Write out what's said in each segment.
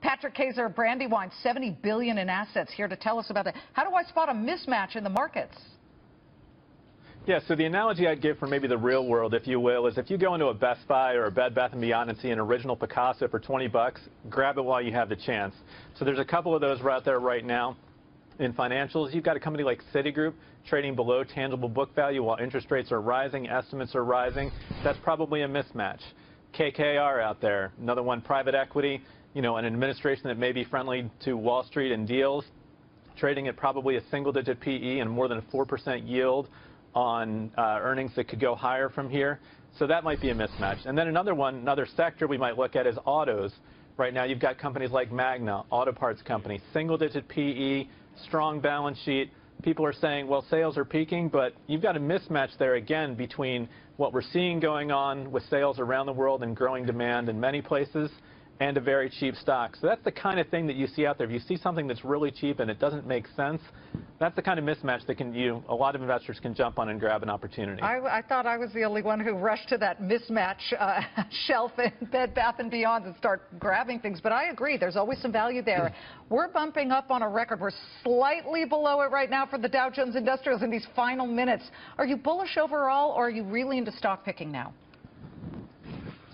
Patrick Kaser of Brandywine, $70 billion in assets, here to tell us about that. How do I spot a mismatch in the markets? Yeah, so the analogy I'd give for maybe the real world, if you will, is if you go into a Best Buy or a Bed Bath & Beyond and see an original Picasso for 20 bucks, grab it while you have the chance. So there's a couple of those out there right now. In financials, you've got a company like Citigroup trading below tangible book value while interest rates are rising, estimates are rising. That's probably a mismatch. KKR out there, another one, private equity, an administration that may be friendly to Wall Street and deals, trading at probably a single-digit PE and more than a 4% yield on earnings that could go higher from here. So that might be a mismatch. And then another sector we might look at is autos. Right now you've got companies like Magna, auto parts company, single-digit PE, strong balance sheet. People are saying, well, sales are peaking, but you've got a mismatch there again between what we're seeing going on with sales around the world and growing demand in many places and a very cheap stock. So that's the kind of thing that you see out there. If you see something that's really cheap and it doesn't make sense, that's the kind of mismatch that a lot of investors can jump on and grab an opportunity. I thought I was the only one who rushed to that mismatch shelf in Bed Bath & Beyond and start grabbing things, but I agree, there's always some value there. We're bumping up on a record. We're slightly below it right now for the Dow Jones Industrials in these final minutes. Are you bullish overall, or are you really into stock picking now?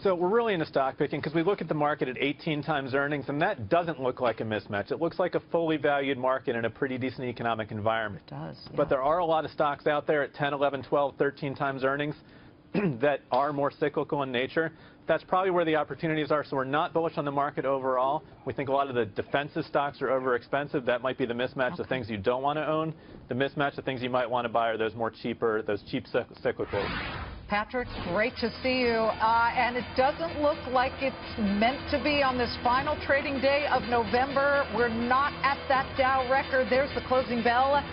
So we're really into stock picking because we look at the market at 18 times earnings, and that doesn't look like a mismatch. It looks like a fully valued market in a pretty decent economic environment. It does, yeah. But there are a lot of stocks out there at 10, 11, 12, 13 times earnings that are more cyclical in nature. That's probably where the opportunities are. So we're not bullish on the market overall. We think a lot of the defensive stocks are overexpensive. That might be the mismatch, okay. The things you don't want to own. The mismatch, the things you might want to buy are those cheap cyclicals. Patrick, great to see you. And it doesn't look like it's meant to be on this final trading day of November. We're not at that Dow record. There's the closing bell.